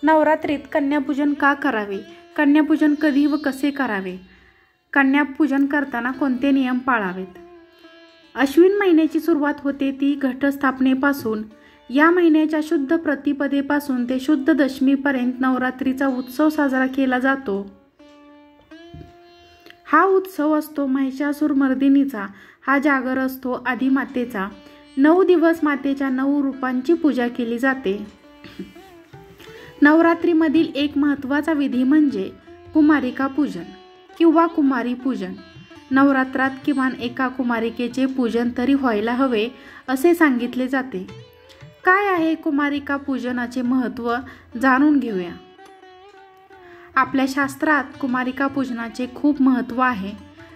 नवरात्रीत कन्यापूजन का करावे? कन्यापूजन कधी व कसे करावे? कन्यापूजन करताना कोणते नियम पाळावेत? अश्विन महिन्याची सुरुवात होते ती घटस्थापनेपासून. या महिन्याच्या शुद्ध प्रतिपदेपासून ते शुद्ध दशमीपर्यंत नवरात्रीचा उत्सव साजरा केला जातो. हा उत्सव असतो महिषासुरमर्दिनीचा. हा जागर असतो आदिमातेचा. 9 दिवस मातेच्या 9 रूपांची पूजा केली जाते. नवरात्रीमधील एक महत्त्वाचा विधी म्हणजे कुमारिका पूजन किंवा कुमारी पूजन. नवरात्रात किमान एका कुमारिकेचे पूजन तरी व्हायला हवे असे सांगितले जाते. काय आहे कुमारिका पूजनाचे महत्त्व जाणून घेऊया. आपल्या शास्त्रात कुमारिका पूजनाचे खूप महत्त्व आहे.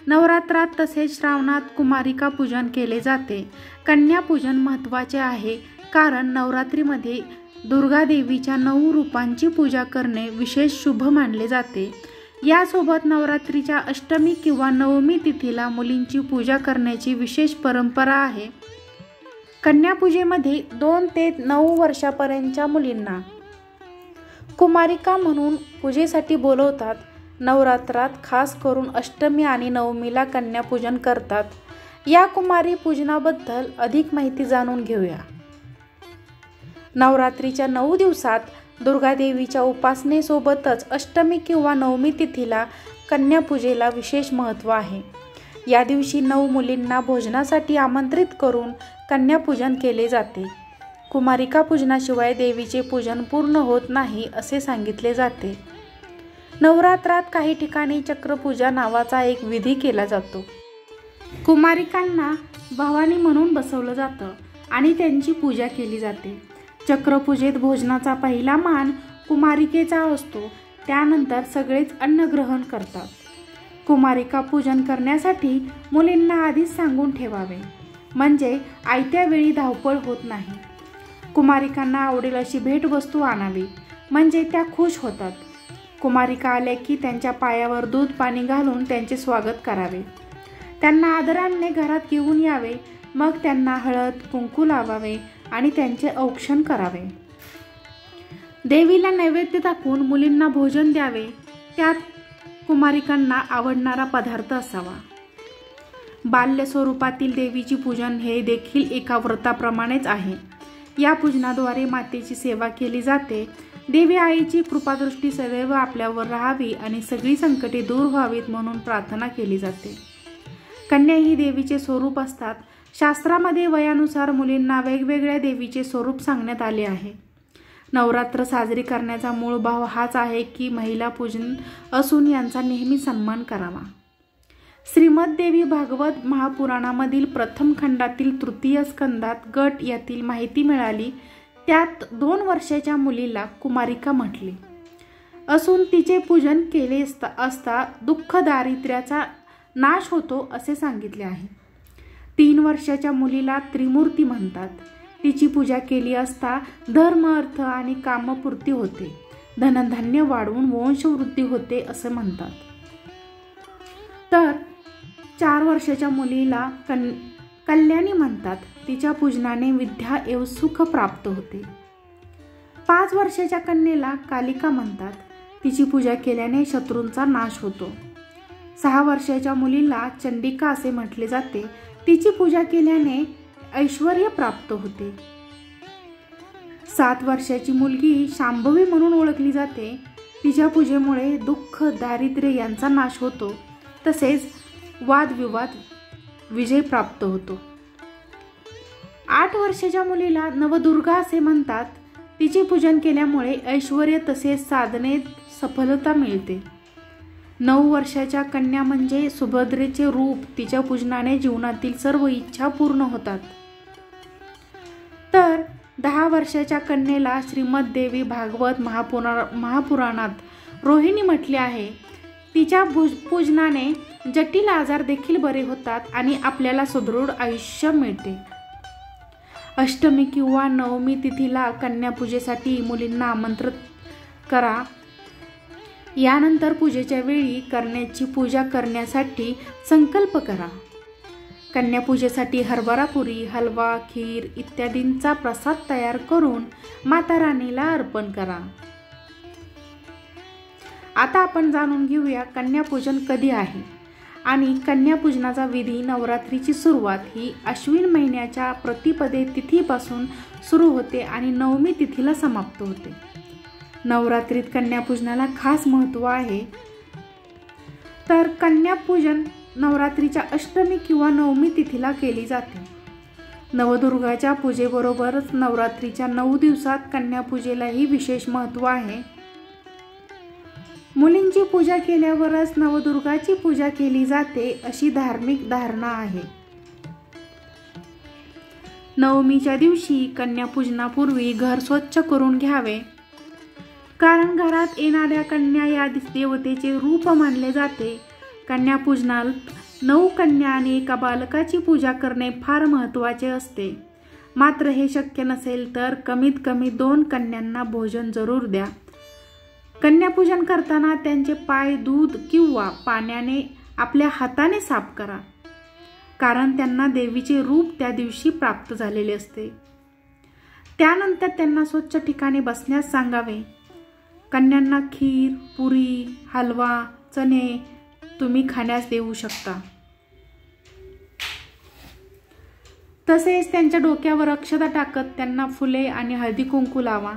नवरात्रात तसेच श्रावणात कुमारिका पूजन केले जाते. कन्यापूजन महत्त्वाचे आहे कारण नवरात्रीमध्ये दुर्गा देवीच्या 9 रूपांची पूजा करणे विशेष शुभ मानले जाते. यासोबत नवरात्रीच्या अष्टमी किंवा नवमी तिथीला मुलींची पूजा करण्याची विशेष परंपरा आहे. कन्यापूजेमध्ये 2 ते 9 वर्षापर्यंतच्या मुलींना कुमारिका म्हणून पूजेसाठी बोलवतात. नवरात्रात खास करून अष्टमी आणि नवमीला कन्यापूजन करतात. या कुमारी पूजनाबद्दल अधिक माहिती जाणून घेऊया. नवरात्रीच्या 9 दिवसात दुर्गादेवीच्या उपासनेसोबतच अष्टमी किंवा नवमी तिथीला कन्यापूजेला विशेष महत्त्व आहे. या दिवशी 9 मुलींना भोजनासाठी आमंत्रित करून कन्यापूजन केले जाते. कुमारिका पूजनाशिवाय देवीचे पूजन पूर्ण होत नाही असे सांगितले जाते. नवरात्रात काही ठिकाणी चक्रपूजा नावाचा एक विधी केला जातो. कुमारिकांना भवानी म्हणून बसवलं जातं आणि त्यांची पूजा केली जाते. चक्रपूजेत भोजनाचा पहिला मान कुमारिकेचा असतो. त्यानंतर सगळेच अन्न ग्रहण करतात. कुमारिका पूजन करण्यासाठी मुलींना आधीच सांगून ठेवावे म्हणजे आयत्या वेळी धावपळ होत नाही. कुमारिकांना आवडेल अशी भेटवस्तू आणावी म्हणजे त्या खुश होतात. कुमारिका आल्या की त्यांच्या पायावर दूध पाणी घालून त्यांचे स्वागत करावे. त्यांना आदराने घरात घेऊन यावे. मग त्यांना हळद कुंकू लावावे आणि त्यांचे औक्षण करावे. देवीला नैवेद्य दाखवून मुलींना भोजन द्यावे. त्यात कुमारिकांना आवडणारा पदार्थ असावा. बाल्य स्वरूपातील देवीची पूजन हे देखील एका व्रताप्रमाणेच आहे. या पूजनाद्वारे मातेची सेवा केली जाते. देवी आईची कृपादृष्टी सदैव आपल्यावर राहावी आणि सगळी संकटे दूर व्हावीत म्हणून प्रार्थना केली जाते. कन्या ही देवीचे स्वरूप असतात. शास्त्रामध्ये वयानुसार मुलींना वेगवेगळ्या देवीचे स्वरूप सांगण्यात आले आहे. नवरात्र साजरी करण्याचा मूळ भाव हाच आहे की महिला पूजन असून यांचा नेहमी सन्मान करावा. श्रीमद्देवी भागवत महापुराणामधील प्रथम खंडातील तृतीय स्कंदात गट यातील माहिती मिळाली. त्यात 2 वर्षाच्या मुलीला कुमारिका म्हटले असून तिचे पूजन केले असता दुःख दारिद्र्याचा नाश होतो असे सांगितले आहे. 3 वर्षाच्या मुलीला त्रिमूर्ती म्हणतात. तिची पूजा केली असता धर्म अर्थ आणि कामपूर्ती होते. धनधान्य वाढवून वंशवृद्धी होते असे म्हणतात. तर 4 वर्षाच्या मुलीला कल्याणी म्हणतात. तिच्या पूजनाने विद्या एव सुख प्राप्त होते. 5 वर्षाच्या कन्येला कालिका म्हणतात. तिची पूजा केल्याने शत्रूंचा नाश होतो. 6 वर्षाच्या मुलीला चंडिका असे म्हटले जाते. तिची पूजा केल्याने ऐश्वर्य प्राप्त होते. 7 वर्षाची मुलगी शांभवी म्हणून ओळखली जाते. तिच्या पूजेमुळे दुःख दारिद्र्य यांचा नाश होतो. तसेच वादविवाद विजय प्राप्त होतो. 8 वर्षाच्या मुलीला नवदुर्गा असे म्हणतात. तिचे पूजन केल्यामुळे ऐश्वर्य तसेच साधनेत सफलता मिळते. 9 वर्षाच्या कन्या म्हणजे सुभद्रेचे रूप. तिच्या पूजनाने जीवनातील सर्व इच्छा पूर्ण होतात. तर 10 वर्षाच्या कन्येला श्रीमद्देवी भागवत महापुराणात रोहिणी म्हटले आहे. तिच्या पूजनाने जटिल आजार देखील बरे होतात आणि आपल्याला सुदृढ आयुष्य मिळते. अष्टमी किंवा नवमी तिथीला कन्यापूजेसाठी मुलींना आमंत्रित करा. यानंतर पूजेच्या वेळी कन्याची पूजा करण्यासाठी संकल्प करा. कन्यापूजेसाठी हरभरा पुरी, हलवा, खीर इत्यादींचा प्रसाद तयार करून माता राणीला अर्पण करा. आता आपण जाणून घेऊया कन्यापूजन कधी आहे आणि कन्यापूजनाचा विधी. नवरात्रीची सुरुवात ही अश्विन महिन्याच्या प्रतिपदे तिथीपासून सुरू होते आणि नवमी तिथीला समाप्त होते. नवरात्रीत कन्यापूजनाला खास महत्त्व आहे. तर कन्यापूजन नवरात्रीच्या अष्टमी किंवा नवमी तिथीला केली जाते. नवदुर्गाच्या पूजेबरोबरच नवरात्रीच्या 9 दिवसात कन्यापूजेलाही विशेष महत्त्व आहे. मुलींची पूजा केल्यावरच नवदुर्गाची पूजा केली जाते अशी धार्मिक धारणा आहे. नवमीच्या दिवशी कन्यापूजनापूर्वी घर स्वच्छ करून घ्यावे, कारण घरात येणाऱ्या कन्या या देवतेचे रूप मानले जाते. कन्यापूजनात 9 कन्या आणि एका बालकाची पूजा करणे फार महत्त्वाचे असते. मात्र हे शक्य नसेल तर कमीत कमी 2 कन्यांना भोजन जरूर द्या. कन्यापूजन करताना त्यांचे पाय दूध किंवा पाण्याने आपल्या हाताने साफ करा, कारण त्यांना देवीचे रूप त्या दिवशी प्राप्त झालेले असते. त्यानंतर त्यांना स्वच्छ ठिकाणी बसण्यास सांगावे. कन्यांना खीर, पुरी, हलवा, चणे तुम्ही खाण्यास देऊ शकता. तसेच त्यांच्या डोक्यावर अक्षता टाकत त्यांना फुले आणि हळदी कुंकू लावा.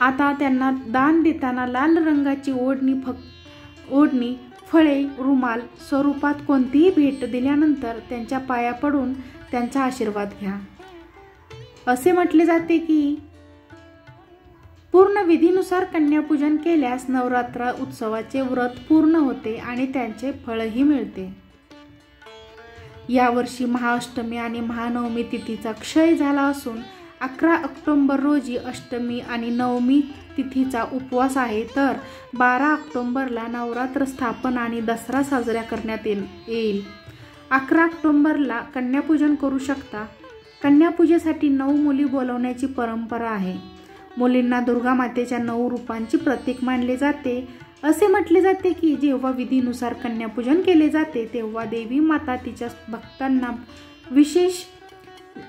आता त्यांना दान देताना लाल रंगाची ओढणी, फळे, रुमाल स्वरूपात कोणतीही भेट दिल्यानंतर त्यांच्या पाया पडून त्यांचा आशीर्वाद घ्या. असे म्हटले जाते की पूर्ण विधीनुसार कन्यापूजन केल्यास नवरात्र उत्सवाचे व्रत पूर्ण होते आणि त्यांचे फळही मिळते. यावर्षी महाअष्टमी आणि महानवमी तिथीचा क्षय झाला असून 11 ऑक्टोबर रोजी अष्टमी आणि नवमी तिथीचा उपवास आहे. तर 12 ऑक्टोबरला नवरात्र स्थापन आणि दसरा साजरा करण्यात येईल. 11 ऑक्टोबरला कन्यापूजन करू शकता. कन्यापूजेसाठी 9 मुली बोलवण्याची परंपरा आहे. मुलींना दुर्गा मातेच्या 9 रूपांची प्रतीक मानले जाते. असे म्हटले जाते की जेव्हा विधीनुसार कन्यापूजन केले जाते तेव्हा देवी माता तिच्या भक्तांना विशेष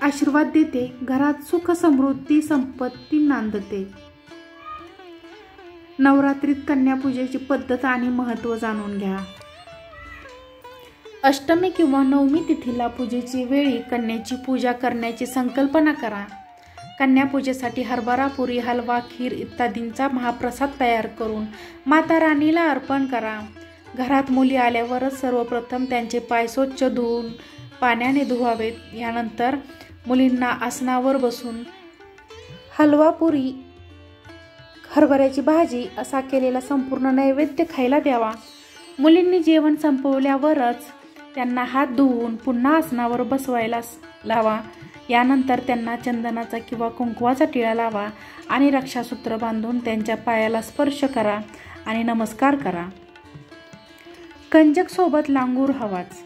आशीर्वाद देते. घरात सुख, समृद्धी, संपत्ती नांदते. नवरात्रीत कन्यापूजेची पद्धत आणि महत्त्व जाणून घ्या. अष्टमी किंवा नवमी तिथीला पूजेची वेळी कन्याची पूजा करण्याची संकल्पना करा. कन्यापूजेसाठी हरभरा, पुरी, हलवा, खीर इत्यादींचा महाप्रसाद तयार करून माता राणीला अर्पण करा. घरात मुली आल्यावरच सर्वप्रथम त्यांचे पाय स्वच्छ धुवून पाण्याने धुवावेत. यानंतर मुलींना आसनावर बसून हलवा, पुरी, हरभऱ्याची भाजी असा केलेला संपूर्ण नैवेद्य खायला द्यावा. मुलींनी जेवण संपवल्यावरच त्यांना हात धुवून पुन्हा आसनावर बसवायला लावा. यानंतर त्यांना चंदनाचा किंवा कुंकवाचा टिळा लावा आणि रक्षासूत्र बांधून त्यांच्या पायाला स्पर्श करा आणि नमस्कार करा. कंजक सोबत लांगूर हवाच.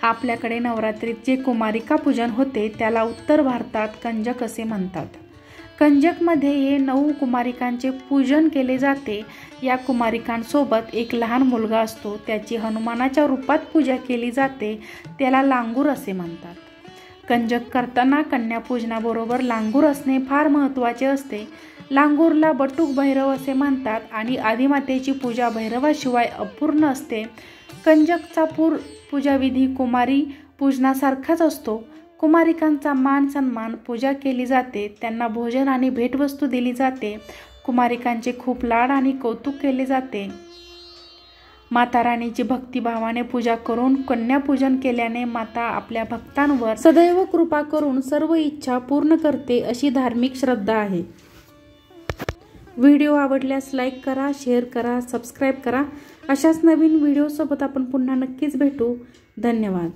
आपल्याकडे नवरात्रीत जे कुमारिका पूजन होते त्याला उत्तर भारतात कंजक असे म्हणतात. कंजकमध्ये हे 9 कुमारिकांचे पूजन केले जाते. या कुमारिकांसोबत एक लहान मुलगा असतो. त्याची हनुमानाच्या रूपात पूजा केली जाते. त्याला लांगूर असे म्हणतात. कंजक करताना कन्यापूजनाबरोबर लांगूर असणे फार महत्त्वाचे असते. लांगूरला बटुक भैरव असे म्हणतात आणि आदिमातेची पूजा भैरवाशिवाय अपूर्ण असते. कंजकचा पूजाविधी कुमारी पूजनासारखाच असतो. कुमारिकांचा मान सन्मान, पूजा केली जाते. त्यांना भोजन आणि भेटवस्तू दिली जाते. कुमारिकांचे खूप लाड आणि कौतुक केले जाते. माता राणीची भक्तिभावाने पूजा करून कन्यापूजन केल्याने माता आपल्या भक्तांवर सदैव कृपा करून सर्व इच्छा पूर्ण करते अशी धार्मिक श्रद्धा आहे. व्हिडिओ आवडल्यास लाईक करा, शेअर करा, सबस्क्राईब करा. अशाच नवीन व्हिडिओसोबत आपण पुन्हा नक्कीच भेटू. धन्यवाद.